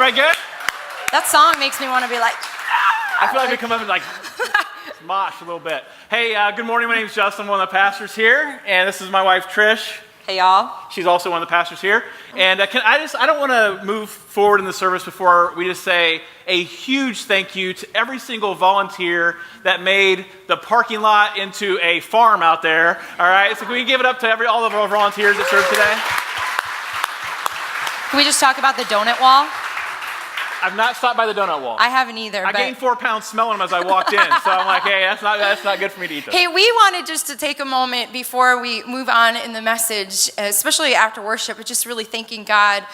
Everybody good? That song makes me want to be like, I feel like we come up and like mosh a little bit. Hey, good morning. My name is Justin. I'm one of the pastors here, and this is my wife Trish. hey y'all. She's also one of the pastors here. And I don't want to move forward in the service before we just say a huge thank you to every single volunteer that made the parking lot into a farm out there. All right, so can we give it up to all of our volunteers that served today? Can we just talk about the donut wall? I've not stopped by the donut wall. I haven't either. I gained 4 pounds smelling them as I walked in, so I'm like, hey, that's not good for me to eat this. Hey, we wanted just to take a moment before we move on in the message, especially after worship, but just really thanking God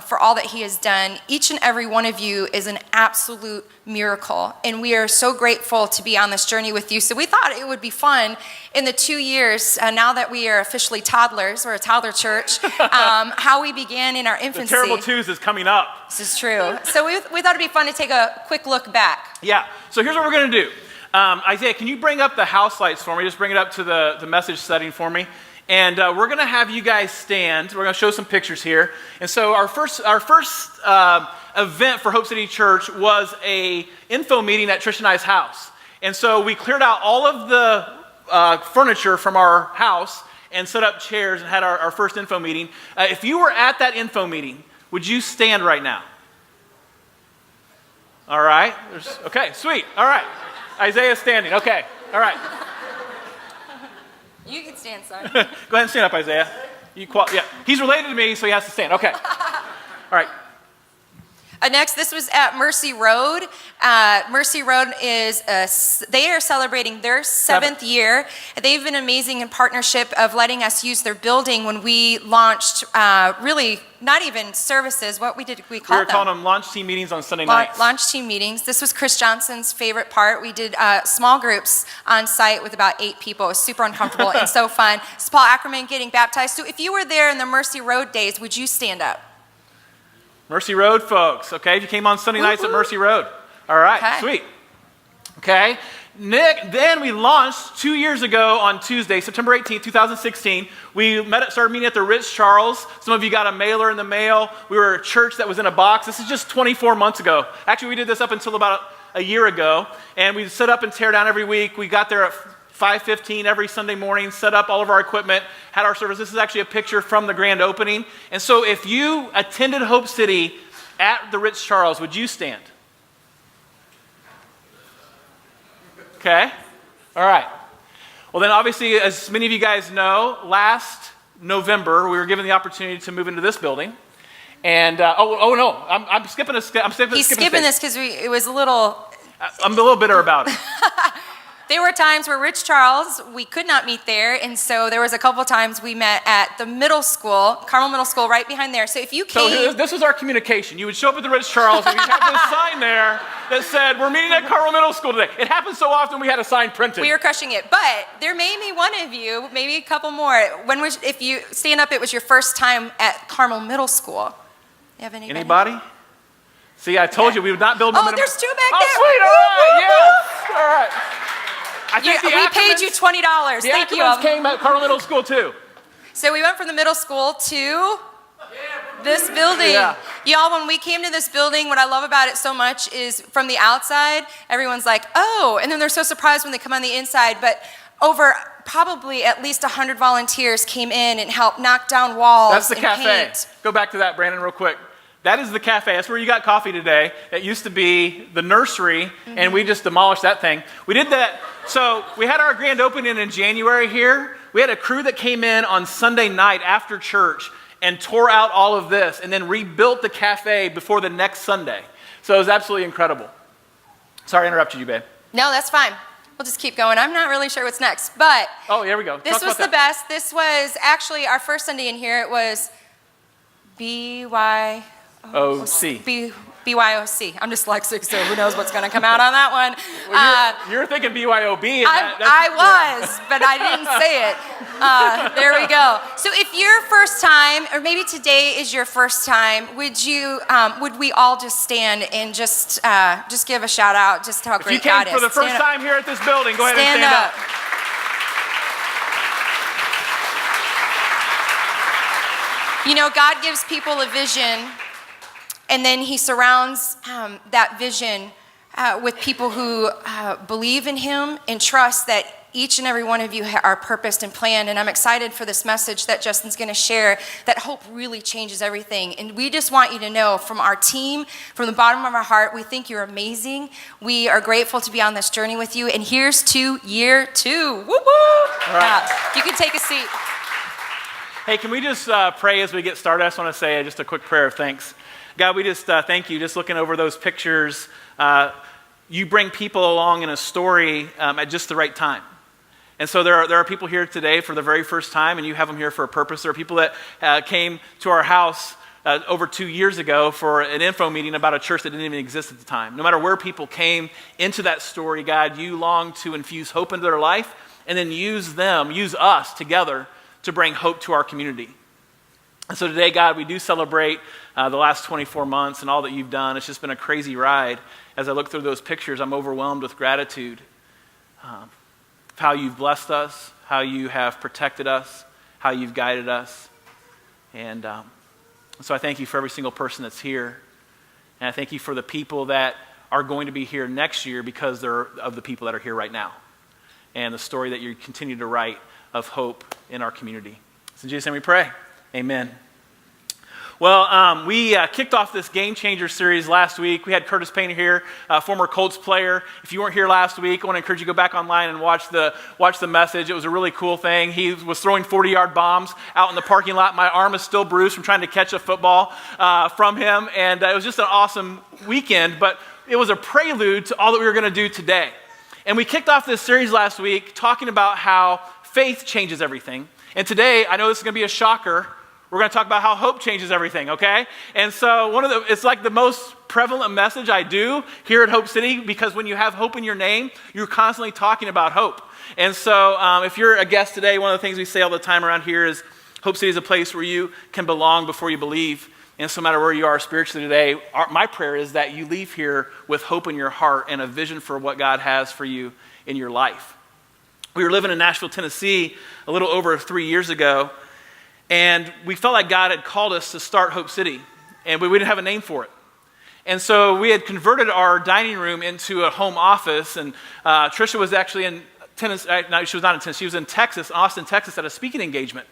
for all that he has done. Each and every one of you is an absolute miracle, and we are so grateful to be on this journey with you. So we thought it would be fun in the 2 years, now that we are officially toddlers, we're a toddler church, how we began in our infancy. The Terrible Twos is coming up. This is true. So we thought it'd be fun to take a quick look back. Yeah, so here's what we're going to do. Isaiah, can you bring up the house lights for me? Just bring it up to the message setting for me. And we're going to have you guys stand. We're going to show some pictures here. And so our first event for Hope City Church was a info meeting at Trish and I's house. And so we cleared out all of the furniture from our house and set up chairs and had our first info meeting. If you were at that info meeting, would you stand right now? All right. Okay, sweet. All right. Isaiah's standing. Okay. All right. You can stand, son. Go ahead and stand up, Isaiah. Yeah, he's related to me, so he has to stand. Okay. All right. Next, this was at Mercy Road. Mercy Road they are celebrating their seventh year. They've been amazing in partnership of letting us use their building when we launched, really not even services. What we call them? We were calling them launch team meetings on Sunday nights. Launch team meetings. This was Chris Johnson's favorite part. We did small groups on site with about 8 people. It was super uncomfortable and so fun. It's Paul Ackerman getting baptized. So if you were there in the Mercy Road days, would you stand up? Mercy Road folks, okay? If you came on Sunday nights at Mercy Road. All right, okay. Sweet. Okay, Nick, then we launched 2 years ago on Tuesday, September 18th, 2016. We started meeting at the Ritz-Charles. Some of you got a mailer in the mail. We were a church that was in a box. This is just 24 months ago. Actually, we did this up until about a year ago, and we set up and tear down every week. We got there at 5:15 every Sunday morning, set up all of our equipment, had our service. This is actually a picture from the grand opening. And so if you attended Hope City at the Ritz-Charles, would you stand? Okay. All right. Well, then obviously, as many of you guys know, last November, we were given the opportunity to move into this building. And, no, I'm skipping a step. He's skipping this because it was a little... I'm a little bitter about it. There were times where Ritz-Charles, we could not meet there, and so there was a couple times we met at the middle school, Carmel Middle School, right behind there. So if you came... So this was our communication. You would show up at the Ritz-Charles, and we'd have this sign there that said, we're meeting at Carmel Middle School today. It happened so often we had a sign printed. We were crushing it. But there may be one of you, maybe a couple more, if you stand up, it was your first time at Carmel Middle School. You have anybody? Anybody? See, I told you we would not build momentum. Oh, there's 2 back there. Oh, sweet, all right, yes, all right. I think we paid you $20. Thank you. The came at Carmel Middle School too. So we went from the middle school to this building. Yeah. Y'all, when we came to this building, what I love about it so much is from the outside, everyone's like, oh, and then they're so surprised when they come on the inside. But over probably at least 100 volunteers came in and helped knock down walls. That's the cafe. Paint. Go back to that, Brandon, real quick. That is the cafe. That's where you got coffee today. It used to be the nursery, and we just demolished that thing. We did that. So we had our grand opening in January here. We had a crew that came in on Sunday night after church and tore out all of this and then rebuilt the cafe before the next Sunday. So it was absolutely incredible. Sorry I interrupted you, babe. No, that's fine. We'll just keep going. I'm not really sure what's next, but oh, here we go. This was the best. This was actually our first Sunday in here. It was BYOC. BYOC. I'm dyslexic, so who knows what's going to come out on that one. Well, you're thinking BYOB. I was, but I didn't say it. There we go. So if your first time, or maybe today is your first time, would we all just stand and just give a shout out just how great God is? If you came for the first time here at this building, go ahead and stand up. You know, God gives people a vision And then he surrounds that vision with people who believe in him and trust that each and every one of you are purposed and planned. And I'm excited for this message that Justin's going to share, that hope really changes everything. And we just want you to know from our team, from the bottom of our heart, we think you're amazing. We are grateful to be on this journey with you. And here's to year 2. Woo woo! All right. You can take a seat. Hey, can we just pray as we get started? I just want to say just a quick prayer of thanks. God, we just thank you. Just looking over those pictures, you bring people along in a story at just the right time. And so there are people here today for the very first time, and you have them here for a purpose. There are people that came to our house over 2 years ago for an info meeting about a church that didn't even exist at the time. No matter where people came into that story, God, you long to infuse hope into their life and then use us together to bring hope to our community. And so today, God, we do celebrate the last 24 months and all that you've done. It's just been a crazy ride. As I look through those pictures, I'm overwhelmed with gratitude. How you've blessed us, how you have protected us, how you've guided us. And so I thank you for every single person that's here. And I thank you for the people that are going to be here next year because they're of the people that are here right now. And the story that you continue to write of hope in our community. So in Jesus' name we pray. Amen. Well, we kicked off this Game Changer series last week. We had Curtis Payne here, former Colts player. If you weren't here last week, I want to encourage you to go back online and watch the message. It was a really cool thing. He was throwing 40-yard bombs out in the parking lot. My arm is still bruised from trying to catch a football from him, and it was just an awesome weekend, but it was a prelude to all that we were going to do today. And we kicked off this series last week talking about how faith changes everything. And today, I know this is going to be a shocker, we're going to talk about how hope changes everything, okay? And so it's like the most prevalent message I do here at Hope City, because when you have hope in your name, you're constantly talking about hope. And so if you're a guest today, one of the things we say all the time around here is Hope City is a place where you can belong before you believe. And so no matter where you are spiritually today, my prayer is that you leave here with hope in your heart and a vision for what God has for you in your life. We were living in Nashville, Tennessee a little over 3 years ago, and we felt like God had called us to start Hope City, and we didn't have a name for it. And so we had converted our dining room into a home office, and Trisha was actually in Tennessee. No, she was not in Tennessee. She was in Texas, Austin, Texas, at a speaking engagement.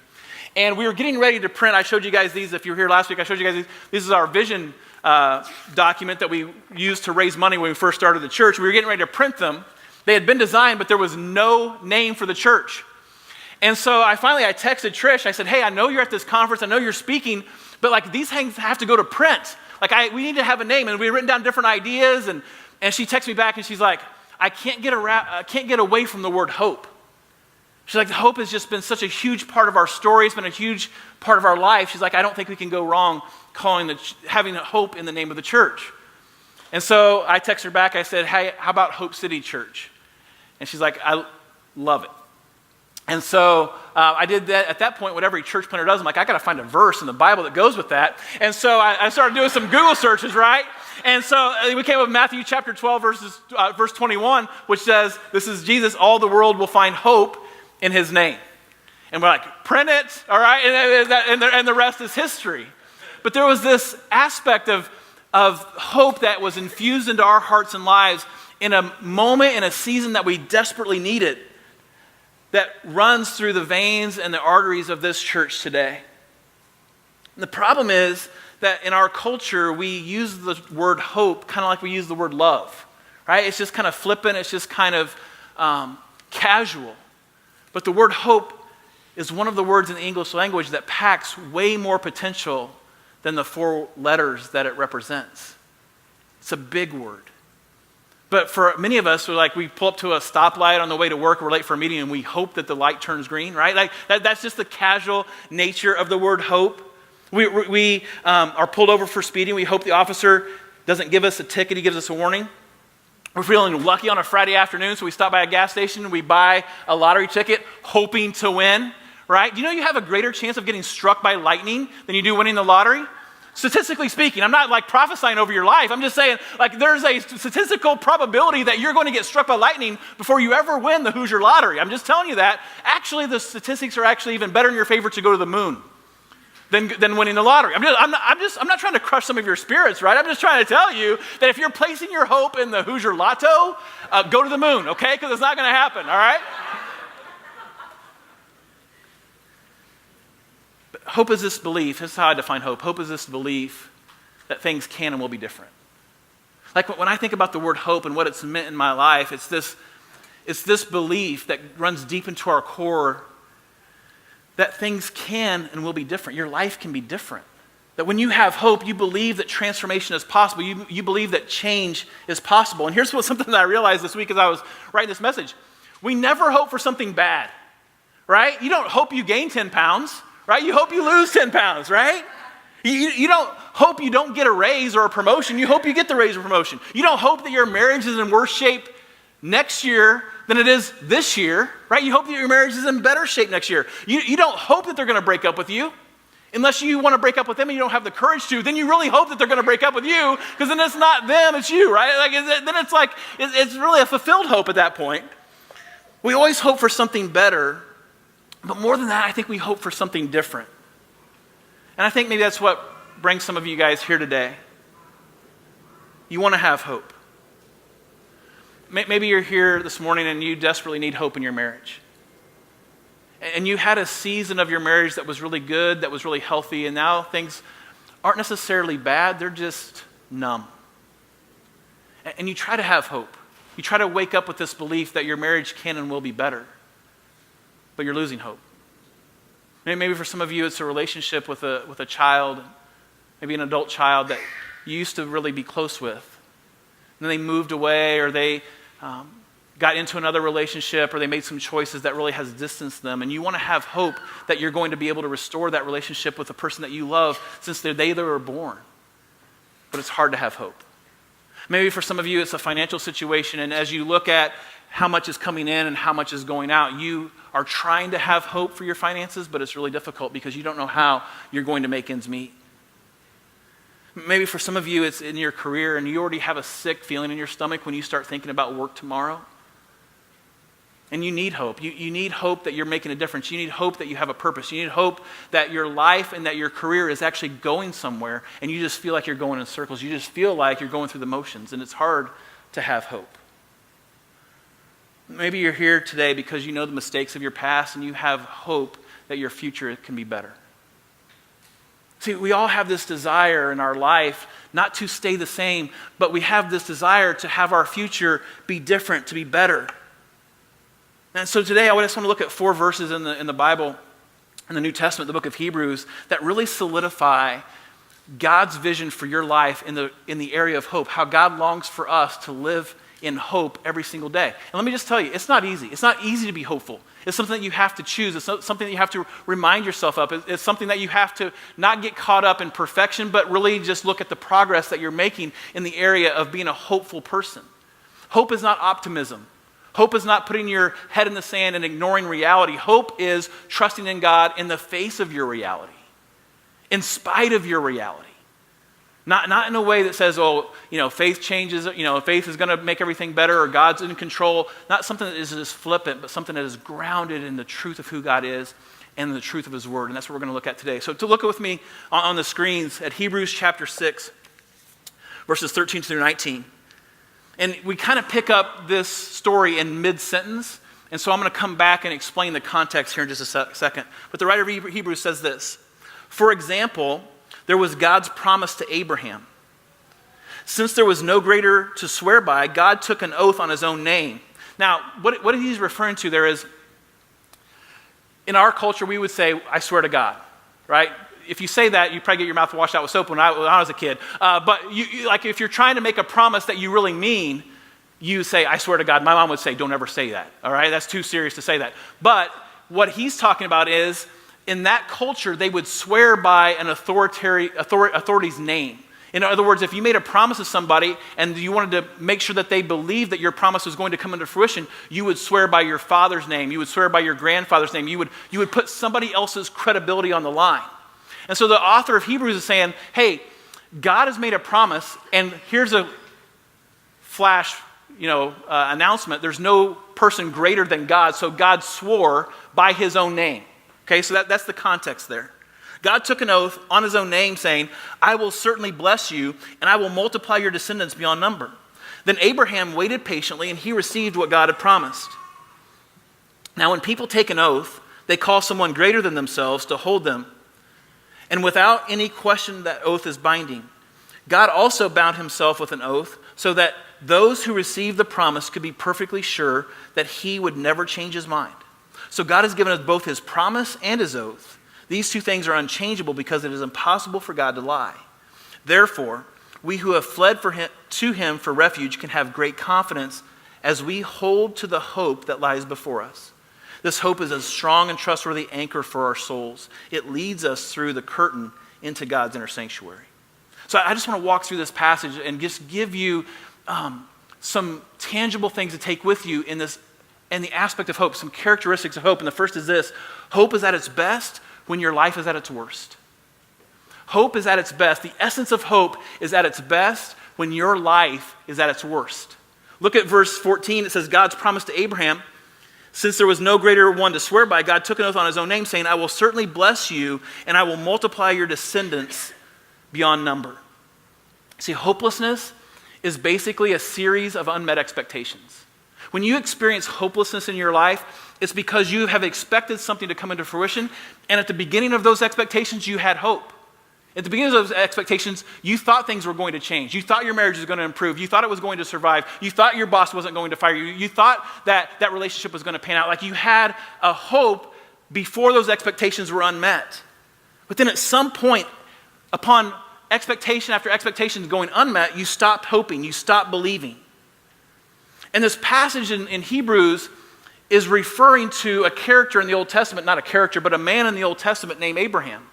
And we were getting ready to print. I showed you guys these. If you were here last week, I showed you guys these. This is our vision document that we used to raise money when we first started the church. We were getting ready to print them. They had been designed, but there was no name for the church. And so I texted Trish. I said, hey, I know you're at this conference. I know you're speaking, but like these things have to go to print. Like we need to have a name. And we had written down different ideas. And she texted me back and she's like, I can't get away from the word hope. She's like, hope has just been such a huge part of our story. It's been a huge part of our life. She's like, I don't think we can go wrong having hope in the name of the church. And so I texted her back. I said, hey, how about Hope City Church? And she's like, I love it. And so I did that. At that point, what every church planter does, I'm like, I got to find a verse in the Bible that goes with that. And so I started doing some Google searches, right? And so we came up with Matthew chapter 12, verse 21, which says, this is Jesus, all the world will find hope in his name. And we're like, print it, all right? And the rest is history. But there was this aspect of hope that was infused into our hearts and lives in a moment, in a season that we desperately needed, that runs through the veins and the arteries of this church today. And the problem is that in our culture, we use the word hope kind of like we use the word love, right? It's just kind of flippant. It's just kind of casual. But the word hope is one of the words in the English language that packs way more potential than the 4 letters that it represents. It's a big word. But for many of us, we pull up to a stoplight on the way to work, we're late for a meeting, and we hope that the light turns green, right? Like that's just the casual nature of the word hope. We are pulled over for speeding. We hope the officer doesn't give us a ticket, he gives us a warning. We're feeling lucky on a Friday afternoon, so we stop by a gas station and we buy a lottery ticket hoping to win, right? Do you know you have a greater chance of getting struck by lightning than you do winning the lottery? Statistically speaking, I'm not prophesying over your life. I'm just saying there's a statistical probability that you're going to get struck by lightning before you ever win the Hoosier lottery. I'm just telling you that. Actually, the statistics are actually even better in your favor to go to the moon. than winning the lottery. I'm not trying to crush some of your spirits, right? I'm just trying to tell you that if you're placing your hope in the Hoosier Lotto, go to the moon, okay? Because it's not going to happen, all right? But hope is this belief. This is how I define hope. Hope is this belief that things can and will be different. Like when I think about the word hope and what it's meant in my life, it's this belief that runs deep into our core that things can and will be different. Your life can be different. That when you have hope, you believe that transformation is possible. You believe that change is possible. And here's something that I realized this week as I was writing this message. We never hope for something bad, right? You don't hope you gain 10 pounds, right? You hope you lose 10 pounds, right? You don't hope you don't get a raise or a promotion. You hope you get the raise or promotion. You don't hope that your marriage is in worse shape next year than it is this year, right? You hope that your marriage is in better shape next year. You don't hope that they're going to break up with you. Unless you want to break up with them and you don't have the courage to, then you really hope that they're going to break up with you, because then it's not them, it's you, right? It's really a fulfilled hope at that point. We always hope for something better, but more than that, I think we hope for something different. And I think maybe that's what brings some of you guys here today. You want to have hope. Maybe you're here this morning and you desperately need hope in your marriage. And you had a season of your marriage that was really good, that was really healthy, and now things aren't necessarily bad, they're just numb. And you try to have hope. You try to wake up with this belief that your marriage can and will be better, but you're losing hope. Maybe for some of you it's a relationship with a child, maybe an adult child that you used to really be close with. And then they moved away, or they got into another relationship, or they made some choices that really has distanced them, and you want to have hope that you're going to be able to restore that relationship with the person that you love since they were born. But it's hard to have hope. Maybe for some of you it's a financial situation, and as you look at how much is coming in and how much is going out, you are trying to have hope for your finances, but it's really difficult because you don't know how you're going to make ends meet. Maybe for some of you it's in your career, and you already have a sick feeling in your stomach when you start thinking about work tomorrow. And you need hope. You need hope that you're making a difference. You need hope that you have a purpose. You need hope that your life and that your career is actually going somewhere, and you just feel like you're going in circles. You just feel like you're going through the motions, and it's hard to have hope. Maybe you're here today because you know the mistakes of your past, and you have hope that your future can be better. See, we all have this desire in our life not to stay the same, but we have this desire to have our future be different, to be better. And so today I just want to look at 4 verses in the Bible, in the New Testament, the book of Hebrews, that really solidify God's vision for your life in the area of hope, how God longs for us to live in hope every single day. And let me just tell you, it's not easy. It's not easy to be hopeful. It's something that you have to choose. It's something that you have to remind yourself of. It's something that you have to not get caught up in perfection, but really just look at the progress that you're making in the area of being a hopeful person. Hope is not optimism. Hope is not putting your head in the sand and ignoring reality. Hope is trusting in God in the face of your reality, in spite of your reality. Not in a way that says, faith changes, faith is going to make everything better, or God's in control. Not something that is just flippant, but something that is grounded in the truth of who God is and the truth of his word. And that's what we're going to look at today. So to look with me on the screens at Hebrews chapter 6, verses 13 through 19. And we kind of pick up this story in mid-sentence. And so I'm going to come back and explain the context here in just a second. But the writer of Hebrews says this: for example, there was God's promise to Abraham. Since there was no greater to swear by, God took an oath on his own name. Now, what he's referring to there is, in our culture, we would say, I swear to God, right? If you say that, you probably get your mouth washed out with soap when I was a kid. But you, like if you're trying to make a promise that you really mean, you say, I swear to God. My mom would say, don't ever say that, all right? That's too serious to say that. But what he's talking about is, in that culture, they would swear by an authority's name. In other words, if you made a promise to somebody and you wanted to make sure that they believed that your promise was going to come into fruition, you would swear by your father's name. You would swear by your grandfather's name. You would put somebody else's credibility on the line. And so the author of Hebrews is saying, hey, God has made a promise, and here's a flash, announcement. There's no person greater than God, so God swore by his own name. Okay, so that's the context there. God took an oath on his own name saying, I will certainly bless you and I will multiply your descendants beyond number. Then Abraham waited patiently and he received what God had promised. Now when people take an oath, they call someone greater than themselves to hold them. And without any question, that oath is binding. God also bound himself with an oath so that those who received the promise could be perfectly sure that he would never change his mind. So God has given us both his promise and his oath. These two things are unchangeable because it is impossible for God to lie. Therefore, we who have fled to him for refuge can have great confidence as we hold to the hope that lies before us. This hope is a strong and trustworthy anchor for our souls. It leads us through the curtain into God's inner sanctuary. So I just want to walk through this passage and just give you some tangible things to take with you in the aspect of hope, some characteristics of hope. And the first is this: hope is at its best when your life is at its worst. Hope is at its best. The essence of hope is at its best when your life is at its worst. Look at verse 14. It says, God's promise to Abraham, since there was no greater one to swear by, God took an oath on his own name, saying, I will certainly bless you, and I will multiply your descendants beyond number. See, hopelessness is basically a series of unmet expectations. When you experience hopelessness in your life, it's because you have expected something to come into fruition, and at the beginning of those expectations, you had hope. At the beginning of those expectations, you thought things were going to change. You thought your marriage was going to improve. You thought it was going to survive. You thought your boss wasn't going to fire you. You thought that relationship was going to pan out. Like you had a hope before those expectations were unmet. But then at some point, upon expectation after expectation going unmet, you stopped hoping. You stopped believing. And this passage in Hebrews is referring to a character in the Old Testament, not a character, but a man in the Old Testament named Abraham.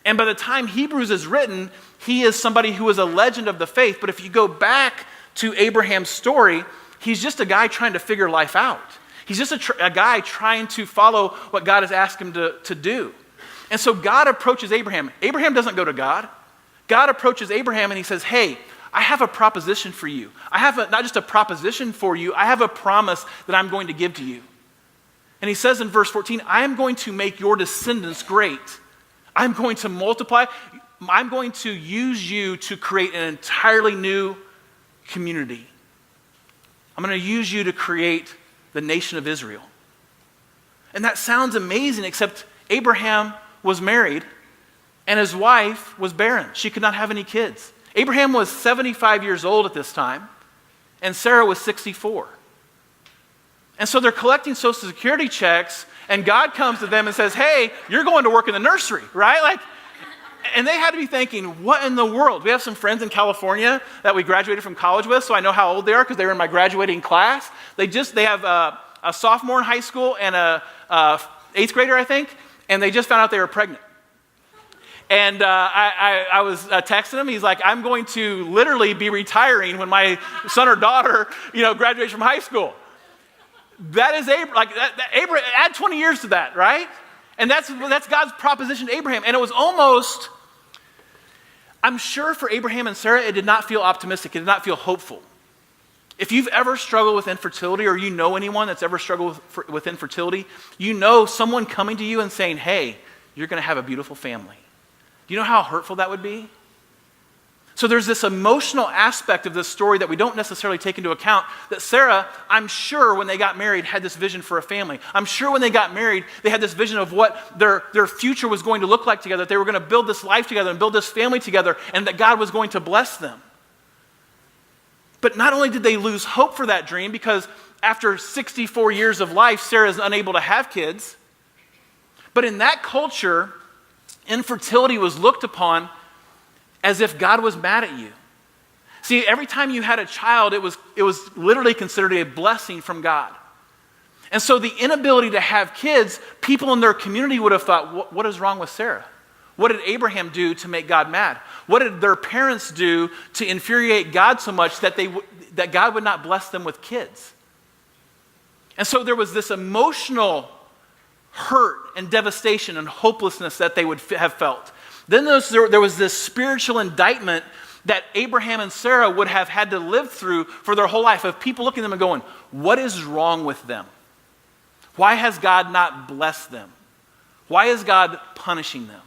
And by the time Hebrews is written, he is somebody who is a legend of the faith. But if you go back to Abraham's story, he's just a guy trying to figure life out. He's just a guy trying to follow what God has asked him to do. And so God approaches Abraham. Abraham doesn't go to God. God approaches Abraham and he says, hey, I have a proposition for you. I have not just a proposition for you, I have a promise that I'm going to give to you. And he says in verse 14, I am going to make your descendants great. I'm going to multiply. I'm going to use you to create an entirely new community. I'm going to use you to create the nation of Israel. And that sounds amazing, except Abraham was married and his wife was barren. She could not have any kids. Abraham was 75 years old at this time and Sarah was 64. And so they're collecting Social Security checks, and God comes to them and says, hey, you're going to work in the nursery, right? And they had to be thinking, what in the world? We have some friends in California that we graduated from college with, so I know how old they are because they were in my graduating class. They have a sophomore in high school and a 8th grader, I think, and they just found out they were pregnant. And I was texting him. He's like, I'm going to literally be retiring when my son or daughter, graduates from high school. That is Abraham. Add 20 years to that, right? And that's God's proposition to Abraham. And it was almost, I'm sure for Abraham and Sarah, it did not feel optimistic. It did not feel hopeful. If you've ever struggled with infertility, or you know anyone that's ever struggled with infertility, you know someone coming to you and saying, hey, you're going to have a beautiful family. Do you know how hurtful that would be? So there's this emotional aspect of this story that we don't necessarily take into account, that Sarah, I'm sure when they got married, had this vision for a family. I'm sure when they got married, they had this vision of what their future was going to look like together, that they were going to build this life together and build this family together, and that God was going to bless them. But not only did they lose hope for that dream, because after 64 years of life, Sarah is unable to have kids, but in that culture, infertility was looked upon as if God was mad at you. See, every time you had a child, it was literally considered a blessing from God. And so the inability to have kids, people in their community would have thought, what is wrong with Sarah? What did Abraham do to make God mad? What did their parents do to infuriate God so much that God would not bless them with kids? And so there was this emotional hurt and devastation and hopelessness that they would have felt. Then there was this spiritual indictment that Abraham and Sarah would have had to live through for their whole life, of people looking at them and going, what is wrong with them? Why has God not blessed them? Why is God punishing them?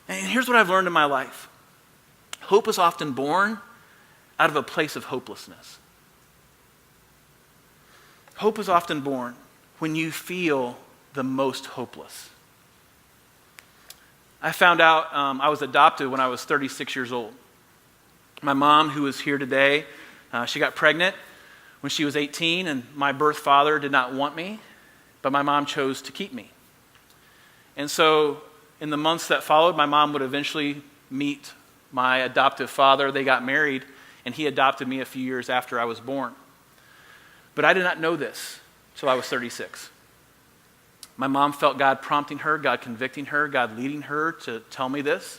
And here's what I've learned in my life. Hope is often born out of a place of hopelessness. Hope is often born when you feel the most hopeless. I found out I was adopted when I was 36 years old. My mom, who is here today, she got pregnant when she was 18, and my birth father did not want me, but my mom chose to keep me. And so in the months that followed, my mom would eventually meet my adoptive father. They got married, and he adopted me a few years after I was born. But I did not know this till I was 36. My mom felt God prompting her, God convicting her, God leading her to tell me this.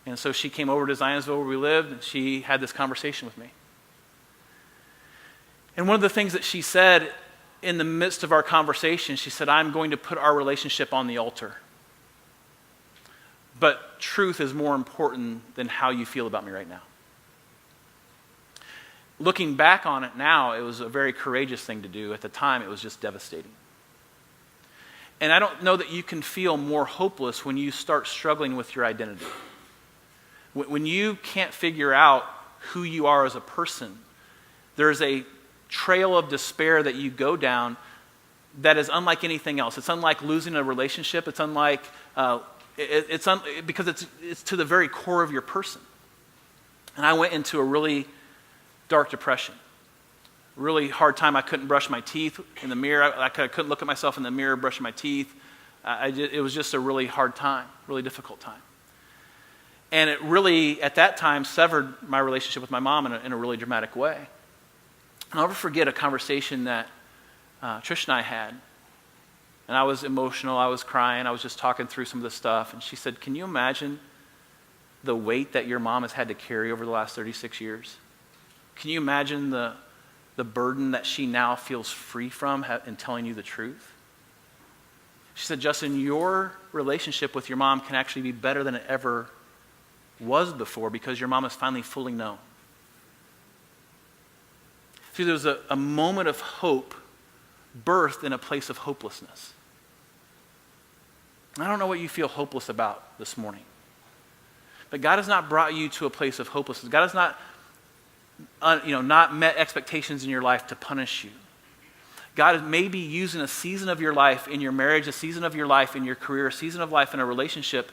And so she came over to Zionsville where we lived, and she had this conversation with me. And one of the things that she said in the midst of our conversation, she said, I'm going to put our relationship on the altar. But truth is more important than how you feel about me right now. Looking back on it now, it was a very courageous thing to do. At the time, it was just devastating. And I don't know that you can feel more hopeless when you start struggling with your identity. When you can't figure out who you are as a person, there's a trail of despair that you go down that is unlike anything else. It's unlike losing a relationship. It's unlike, because it's to the very core of your person. And I went into a really dark depression. Really hard time. I couldn't brush my teeth in the mirror. I couldn't look at myself in the mirror brushing my teeth. It was just a really hard time, really difficult time. And it really, at that time, severed my relationship with my mom in a really dramatic way. And I'll never forget a conversation that Trish and I had. And I was emotional. I was crying. I was just talking through some of this stuff. And she said, can you imagine the weight that your mom has had to carry over the last 36 years? Can you imagine the burden that she now feels free from in telling you the truth? She said, Justin, your relationship with your mom can actually be better than it ever was before because your mom is finally fully known. See, there was a moment of hope birthed in a place of hopelessness. I don't know what you feel hopeless about this morning, but God has not brought you to a place of hopelessness. God has not not met expectations in your life to punish you. God may be using a season of your life in your marriage, a season of your life in your career, a season of life in a relationship,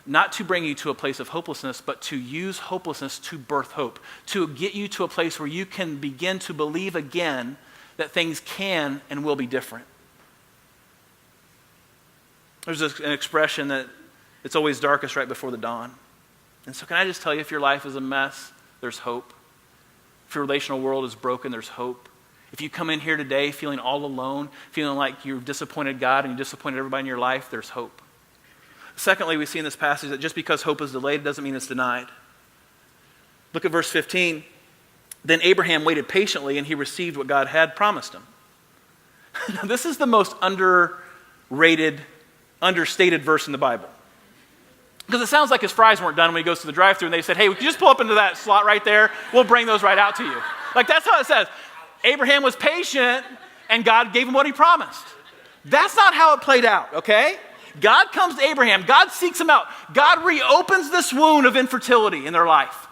not to bring you to a place of hopelessness, but to use hopelessness to birth hope, to get you to a place where you can begin to believe again that things can and will be different. There's an expression that it's always darkest right before the dawn. And so can I just tell you, if your life is a mess, there's hope. If your relational world is broken, there's hope. If you come in here today feeling all alone, feeling like you've disappointed God and you disappointed everybody in your life, there's hope. Secondly, we see in this passage that just because hope is delayed doesn't mean it's denied. Look at verse 15. Then Abraham waited patiently and he received what God had promised him. Now, this is the most underrated, understated verse in the Bible. Because it sounds like his fries weren't done when he goes to the drive-thru and they said, hey, would you just pull up into that slot right there? We'll bring those right out to you. Like, that's how it says. Abraham was patient and God gave him what he promised. That's not how it played out, okay? God comes to Abraham. God seeks him out. God reopens this wound of infertility in their life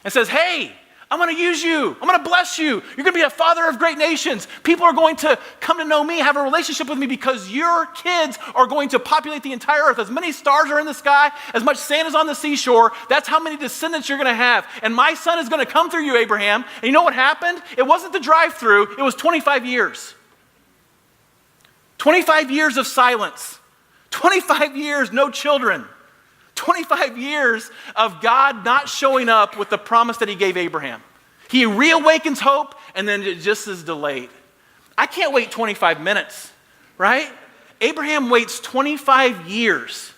and says, hey, I'm going to use you. I'm going to bless you. You're going to be a father of great nations. People are going to come to know me, have a relationship with me because your kids are going to populate the entire earth. As many stars are in the sky, as much sand is on the seashore, that's how many descendants you're going to have. And my son is going to come through you, Abraham. And you know what happened? It wasn't the drive-through. It was 25 years. 25 years of silence. 25 years, no children. 25 years of God not showing up with the promise that he gave Abraham. He reawakens hope, and then it just is delayed. I can't wait 25 minutes, right? Abraham waits 25 years,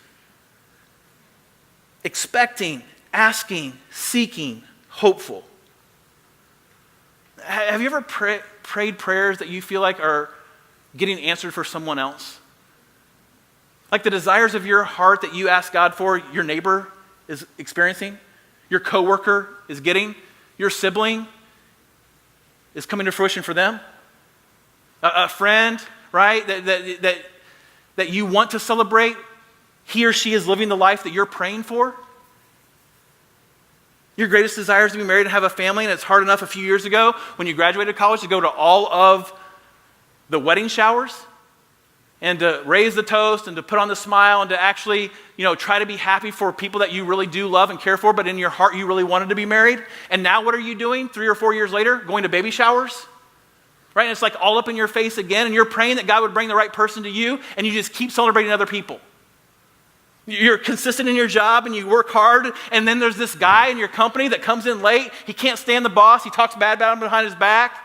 expecting, asking, seeking, hopeful. Have you ever prayed prayers that you feel like are getting answered for someone else? Like the desires of your heart that you ask God for, your neighbor is experiencing, your coworker is getting, your sibling is coming to fruition for them. A friend, right, that you want to celebrate, he or she is living the life that you're praying for? Your greatest desire is to be married and have a family, and it's hard enough a few years ago when you graduated college to go to all of the wedding showers and to raise the toast and to put on the smile and to actually, try to be happy for people that you really do love and care for, but in your heart you really wanted to be married. And now what are you doing 3 or 4 years later? Going to baby showers? Right? And it's like all up in your face again, and you're praying that God would bring the right person to you, and you just keep celebrating other people. You're consistent in your job and you work hard, and then there's this guy in your company that comes in late. He can't stand the boss. He talks bad about him behind his back.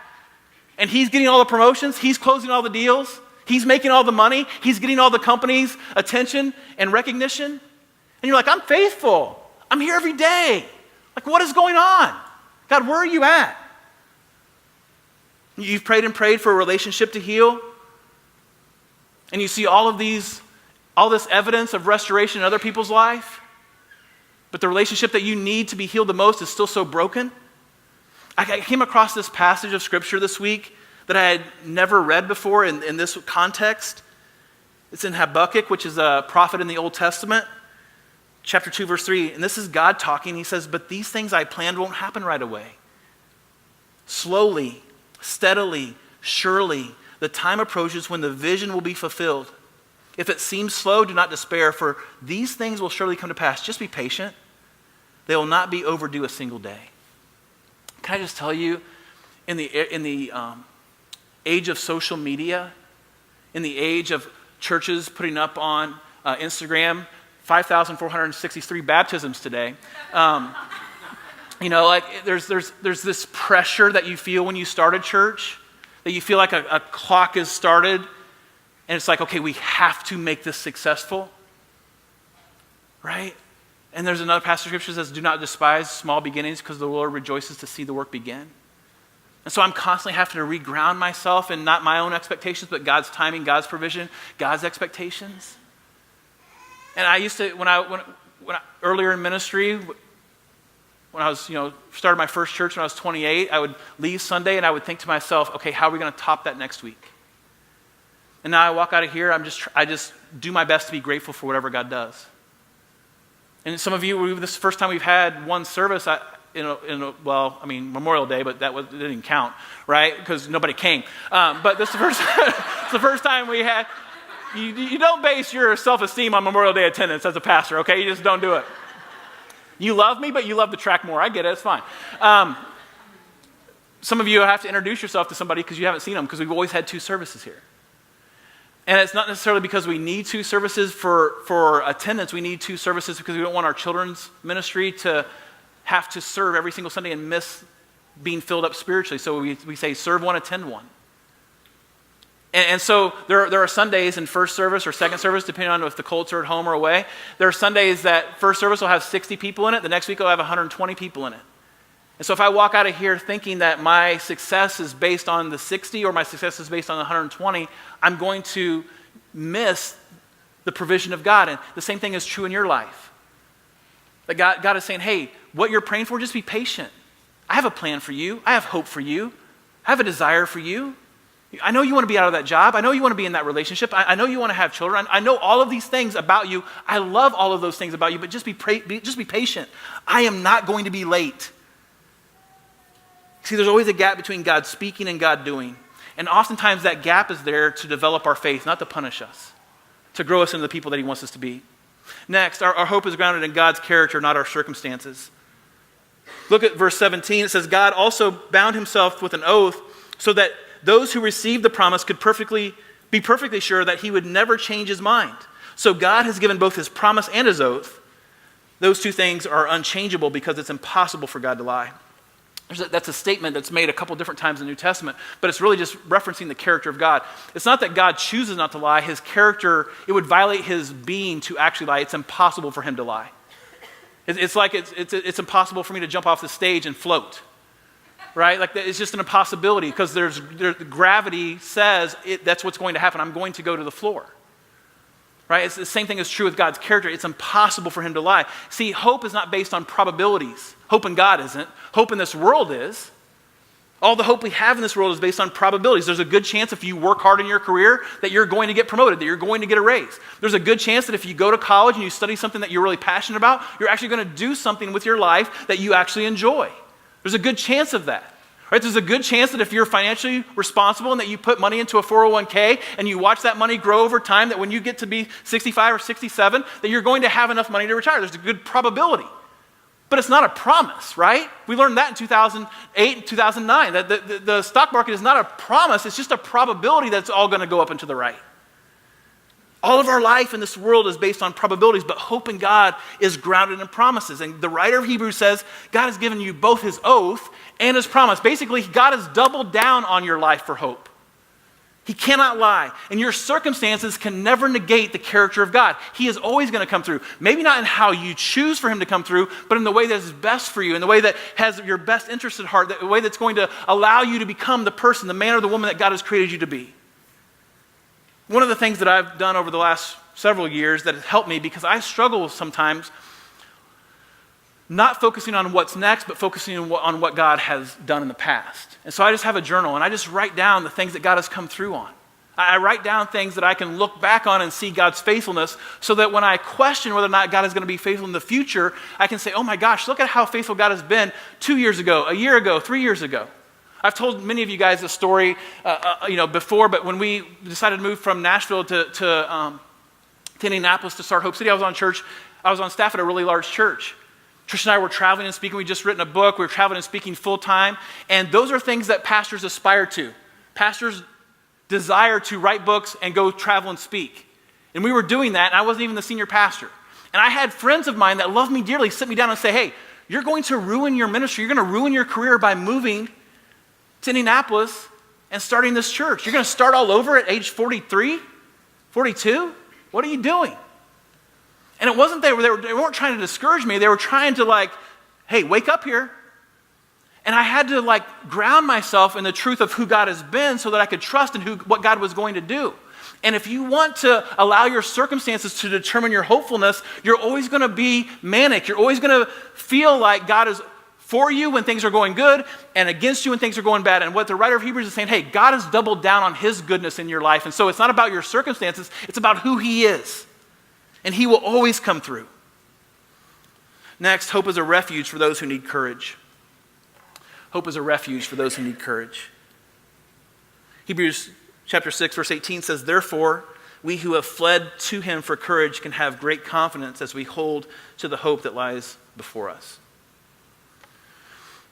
And he's getting all the promotions. He's closing all the deals. He's making all the money. He's getting all the company's attention and recognition. And you're like, I'm faithful. I'm here every day. Like, what is going on? God, where are you at? You've prayed and prayed for a relationship to heal. And you see all this evidence of restoration in other people's life, but the relationship that you need to be healed the most is still so broken. I came across this passage of scripture this week that I had never read before in this context. It's in Habakkuk, which is a prophet in the Old Testament, chapter 2, verse 3. And this is God talking. He says, but these things I planned won't happen right away. Slowly, steadily, surely, the time approaches when the vision will be fulfilled. If it seems slow, do not despair, for these things will surely come to pass. Just be patient. They will not be overdue a single day. Can I just tell you, in the age of social media, in the age of churches putting up on Instagram 5,463 baptisms today, there's this pressure that you feel when you start a church, that you feel like a clock is started. And it's like, okay, we have to make this successful, right? And there's another passage of scripture that says, do not despise small beginnings because the Lord rejoices to see the work begin. And so I'm constantly having to reground myself in not my own expectations, but God's timing, God's provision, God's expectations. And I used to, when I earlier in ministry, when I was, started my first church when I was 28, I would leave Sunday and I would think to myself, okay, how are we going to top that next week? And now I walk out of here, I just do my best to be grateful for whatever God does. And some of you, this is the first time we've had one service, Memorial Day, but it didn't count, right? Because nobody came. But this is the first time we had, you don't base your self-esteem on Memorial Day attendance as a pastor, okay? You just don't do it. You love me, but you love the track more. I get it, it's fine. Some of you have to introduce yourself to somebody because you haven't seen them, because we've always had 2 services here. And it's not necessarily because we need 2 services for attendance. We need 2 services because we don't want our children's ministry to have to serve every single Sunday and miss being filled up spiritually. So we say serve one, attend one. And so there are Sundays in first service or second service, depending on if the Colts are at home or away. There are Sundays that first service will have 60 people in it. The next week will have 120 people in it. And so if I walk out of here thinking that my success is based on the 60 or my success is based on the 120, I'm going to miss the provision of God. And the same thing is true in your life. That God is saying, hey, what you're praying for, just be patient. I have a plan for you. I have hope for you. I have a desire for you. I know you want to be out of that job. I know you want to be in that relationship. I know you want to have children. I know all of these things about you. I love all of those things about you, but just be patient. I am not going to be late. See, there's always a gap between God speaking and God doing. And oftentimes that gap is there to develop our faith, not to punish us, to grow us into the people that he wants us to be. Next, our hope is grounded in God's character, not our circumstances. Look at verse 17. It says, God also bound himself with an oath so that those who received the promise could be perfectly sure that he would never change his mind. So God has given both his promise and his oath. Those 2 things are unchangeable because it's impossible for God to lie. That's a statement that's made a couple different times in the New Testament, but it's really just referencing the character of God. It's not that God chooses not to lie. His character, it would violate his being to actually lie. It's impossible for him to lie. It's like it's impossible for me to jump off the stage and float, right? Like it's just an impossibility because gravity says that's what's going to happen. I'm going to go to the floor. Right? It's the same thing is true with God's character. It's impossible for him to lie. See, hope is not based on probabilities. Hope in God isn't. Hope in this world is. All the hope we have in this world is based on probabilities. There's a good chance if you work hard in your career that you're going to get promoted, that you're going to get a raise. There's a good chance that if you go to college and you study something that you're really passionate about, you're actually going to do something with your life that you actually enjoy. There's a good chance of that. Right? There's a good chance that if you're financially responsible and that you put money into a 401k and you watch that money grow over time, that when you get to be 65 or 67, that you're going to have enough money to retire. There's a good probability. But it's not a promise, right? We learned that in 2008 and 2009, that the stock market is not a promise, it's just a probability that it's all going to go up and to the right. All of our life in this world is based on probabilities, but hope in God is grounded in promises. And the writer of Hebrews says, God has given you both his oath and his promise. Basically, God has doubled down on your life for hope. He cannot lie. And your circumstances can never negate the character of God. He is always going to come through. Maybe not in how you choose for him to come through, but in the way that is best for you, in the way that has your best interest at heart, the way that's going to allow you to become the person, the man or the woman that God has created you to be. One of the things that I've done over the last several years that has helped me, because I struggle sometimes not focusing on what's next, but focusing on what God has done in the past. And so I just have a journal, and I just write down the things that God has come through on. I write down things that I can look back on and see God's faithfulness, so that when I question whether or not God is going to be faithful in the future, I can say, oh my gosh, look at how faithful God has been 2 years ago, a year ago, 3 years ago. I've told many of you guys this story before, but when we decided to move from Nashville to Indianapolis to start Hope City, I was on staff at a really large church. Trish and I were traveling and speaking. We just written a book. We were traveling and speaking full time. And those are things that pastors aspire to. Pastors desire to write books and go travel and speak. And we were doing that, and I wasn't even the senior pastor. And I had friends of mine that loved me dearly sit me down and say, hey, you're going to ruin your ministry. You're going to ruin your career by moving to Indianapolis and starting this church. You're going to start all over at age 43, 42? What are you doing? And it wasn't they weren't trying to discourage me. They were trying to hey, wake up here. And I had to ground myself in the truth of who God has been so that I could trust in what God was going to do. And if you want to allow your circumstances to determine your hopefulness, you're always going to be manic. You're always going to feel like God is for you when things are going good and against you when things are going bad. And what the writer of Hebrews is saying, hey, God has doubled down on his goodness in your life. And so it's not about your circumstances, it's about who he is. And he will always come through. Next, hope is a refuge for those who need courage. Hope is a refuge for those who need courage. Hebrews chapter 6, verse 18 says, therefore, we who have fled to him for courage can have great confidence as we hold to the hope that lies before us.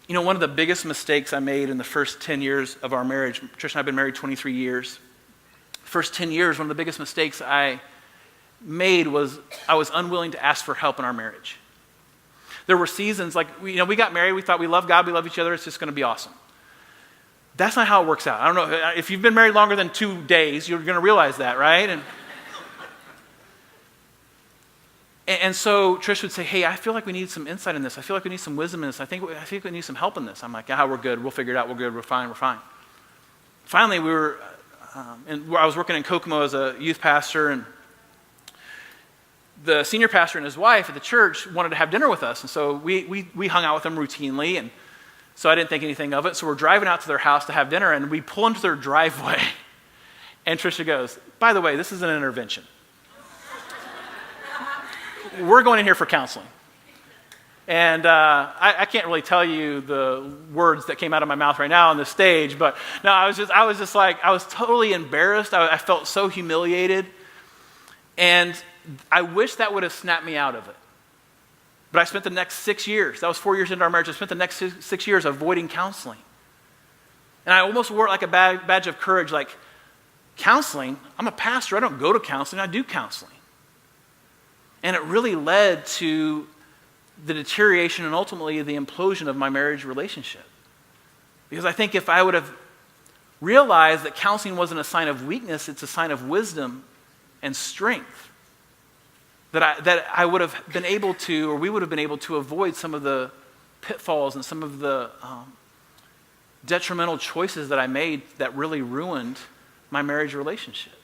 You know, one of the biggest mistakes I made in the first 10 years of our marriage, Trish and I have been married 23 years. First 10 years, one of the biggest mistakes I made was I was unwilling to ask for help in our marriage. There were seasons we got married, we thought we love God, we love each other, it's just going to be awesome. That's not how it works out. I don't know, if you've been married longer than 2 days, you're going to realize that, right? And so Trish would say, hey, I feel like we need some insight in this. I feel like we need some wisdom in this. I think we need some help in this. I'm like, we're good. We'll figure it out. We're good. We're fine. Finally, I was working in Kokomo as a youth pastor, and the senior pastor and his wife at the church wanted to have dinner with us. And so we hung out with them routinely, and so I didn't think anything of it. So we're driving out to their house to have dinner, and we pull into their driveway. And Trisha goes, by the way, this is an intervention. We're going in here for counseling. And I can't really tell you the words that came out of my mouth right now on the stage, but no, I was totally embarrassed. I felt so humiliated. And I wish that would have snapped me out of it. But I spent the next 6 years, that was 4 years into our marriage, I spent the next 6 years avoiding counseling. And I almost wore it like a badge of courage, like, counseling? I'm a pastor, I don't go to counseling, I do counseling. And it really led to the deterioration and ultimately the implosion of my marriage relationship. Because I think if I would have realized that counseling wasn't a sign of weakness, it's a sign of wisdom and strength, that I would have been able to, or we would have been able to avoid some of the pitfalls and some of the detrimental choices that I made that really ruined my marriage relationship.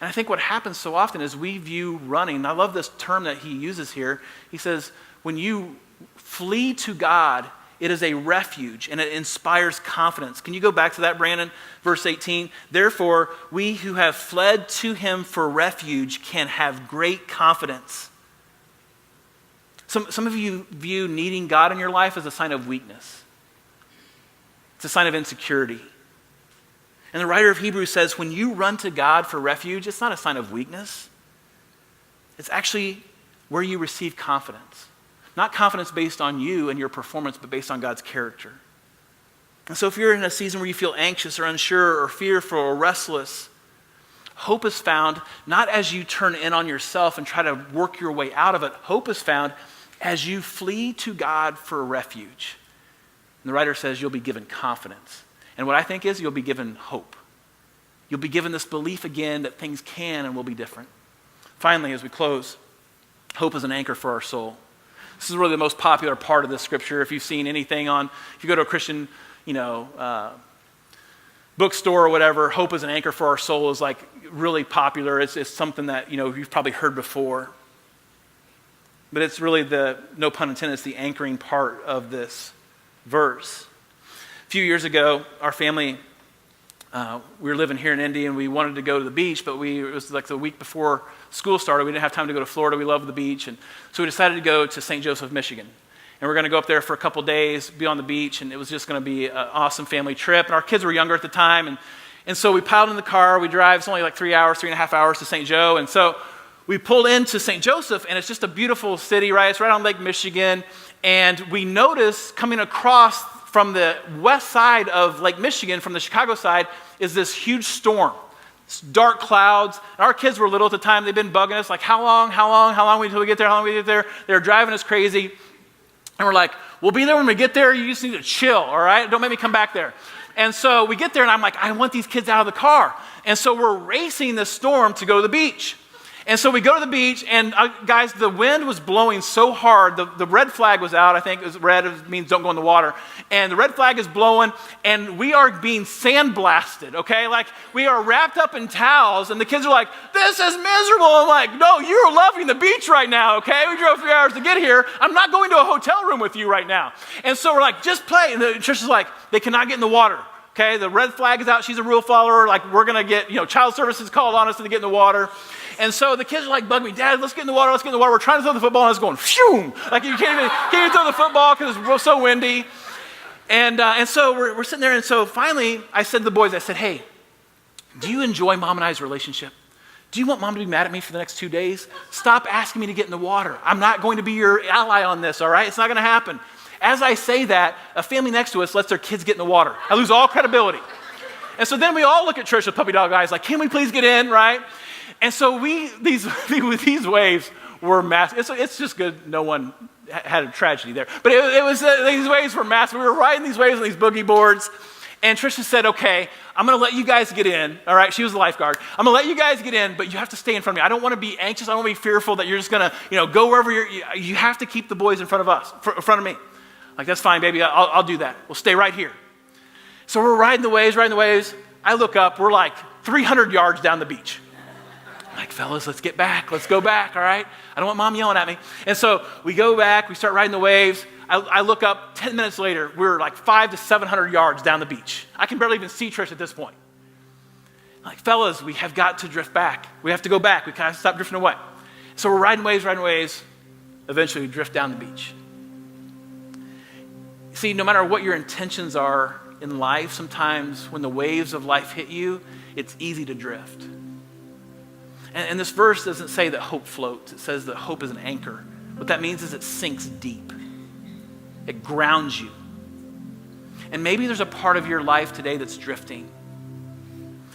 And I think what happens so often is we view running, and I love this term that he uses here. He says, when you flee to God It is a refuge, and it inspires confidence. Can you go back to that, Brandon? Verse 18. Therefore, we who have fled to him for refuge can have great confidence. Some of you view needing God in your life as a sign of weakness. It's a sign of insecurity. And the writer of Hebrews says, when you run to God for refuge, it's not a sign of weakness. It's actually where you receive confidence. Not confidence based on you and your performance, but based on God's character. And so if you're in a season where you feel anxious or unsure or fearful or restless, hope is found not as you turn in on yourself and try to work your way out of it. Hope is found as you flee to God for refuge. And the writer says you'll be given confidence. And what I think is you'll be given hope. You'll be given this belief again that things can and will be different. Finally, as we close, hope is an anchor for our soul. This is really the most popular part of this scripture. If you've seen anything if you go to a Christian, bookstore or whatever, hope is an anchor for our soul is like really popular. It's something that, you've probably heard before. But it's really no pun intended, it's the anchoring part of this verse. A few years ago, our family, we were living here in Indy and we wanted to go to the beach, but it was like the week before school started. We didn't have time to go to Florida. We love the beach. And so we decided to go to St. Joseph, Michigan. And we're going to go up there for a couple days, be on the beach, and it was just going to be an awesome family trip. And our kids were younger at the time. And so we piled in the car. We drive, it's only like 3.5 hours to St. Joe. And so we pulled into St. Joseph, and it's just a beautiful city, right? It's right on Lake Michigan. And we noticed coming across from the west side of Lake Michigan, from the Chicago side, is this huge storm. It's dark clouds. And our kids were little at the time. They've been bugging us, like, how long until we get there? How long we get there? They're driving us crazy. And we're like, we'll be there when we get there. You just need to chill, all right? Don't make me come back there. And so we get there, and I'm like, I want these kids out of the car. And so we're racing this storm to go to the beach. And so we go to the beach, and guys, the wind was blowing so hard. The red flag was out. I think it was red. It means don't go in the water. And the red flag is blowing, and we are being sandblasted, okay? Like, we are wrapped up in towels, and the kids are like, this is miserable. I'm like, no, you're loving the beach right now, okay? We drove 3 hours to get here. I'm not going to a hotel room with you right now. And so we're like, just play. And the church is like, they cannot get in the water, okay? The red flag is out. She's a rule follower. Like, we're going to get, child services called on us to get in the water. And so the kids are like, bug me, Dad, let's get in the water, We're trying to throw the football, and it's going, phew! Like, you can't even throw the football because it's so windy. And so we're sitting there, and so finally, I said to the boys, I said, hey, do you enjoy Mom and I's relationship? Do you want Mom to be mad at me for the next 2 days? Stop asking me to get in the water. I'm not going to be your ally on this, all right? It's not going to happen. As I say that, a family next to us lets their kids get in the water. I lose all credibility. And so then we all look at Trish with puppy dog eyes like, can we please get in, right? And so these waves were massive. It's just good no one had a tragedy there. But these waves were massive. We were riding these waves on these boogie boards. And Trisha said, okay, I'm going to let you guys get in. All right, she was the lifeguard. I'm going to let you guys get in, but you have to stay in front of me. I don't want to be anxious. I don't want to be fearful that you're just going to, go wherever you have to keep the boys in front of me. Like, that's fine, baby. I'll do that. We'll stay right here. So we're riding the waves. I look up. We're like 300 yards down the beach. Like, fellas, let's get back. Let's go back, all right? I don't want Mom yelling at me. And so we go back. We start riding the waves. I look up. 10 minutes later, we're like 500 to 700 yards down the beach. I can barely even see Trish at this point. Like, fellas, we have got to drift back. We have to go back. We kind of stop drifting away. So we're riding waves. Eventually, we drift down the beach. See, no matter what your intentions are in life, sometimes when the waves of life hit you, it's easy to drift. And this verse doesn't say that hope floats. It says that hope is an anchor. What that means is it sinks deep. It grounds you. And maybe there's a part of your life today that's drifting.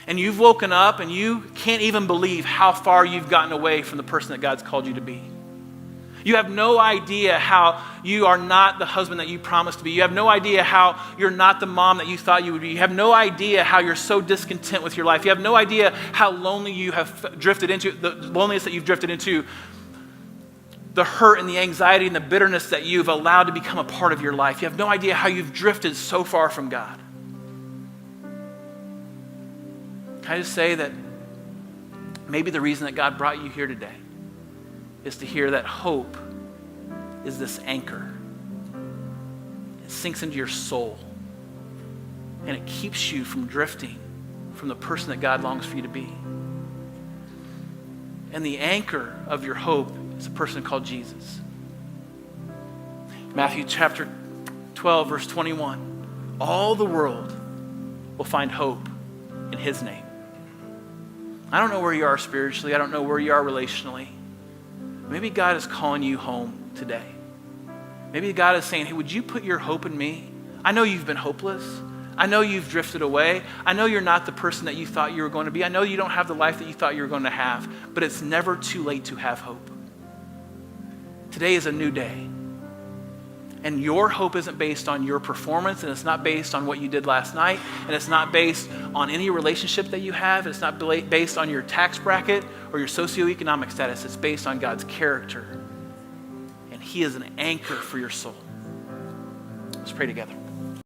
And you've woken up and you can't even believe how far you've gotten away from the person that God's called you to be. You have no idea how you are not the husband that you promised to be. You have no idea how you're not the mom that you thought you would be. You have no idea how you're so discontent with your life. You have no idea how lonely you have drifted into, the loneliness that you've drifted into, the hurt and the anxiety and the bitterness that you've allowed to become a part of your life. You have no idea how you've drifted so far from God. Can I just say that maybe the reason that God brought you here today is to hear that hope is this anchor. It sinks into your soul. And it keeps you from drifting from the person that God longs for you to be. And the anchor of your hope is a person called Jesus. Matthew chapter 12, verse 21. All the world will find hope in his name. I don't know where you are spiritually. I don't know where you are relationally. Maybe God is calling you home today. Maybe God is saying, hey, would you put your hope in me? I know you've been hopeless. I know you've drifted away. I know you're not the person that you thought you were going to be. I know you don't have the life that you thought you were going to have, but it's never too late to have hope. Today is a new day. And your hope isn't based on your performance, and it's not based on what you did last night, and it's not based on any relationship that you have. It's not based on your tax bracket or your socioeconomic status. It's based on God's character. And he is an anchor for your soul. Let's pray together.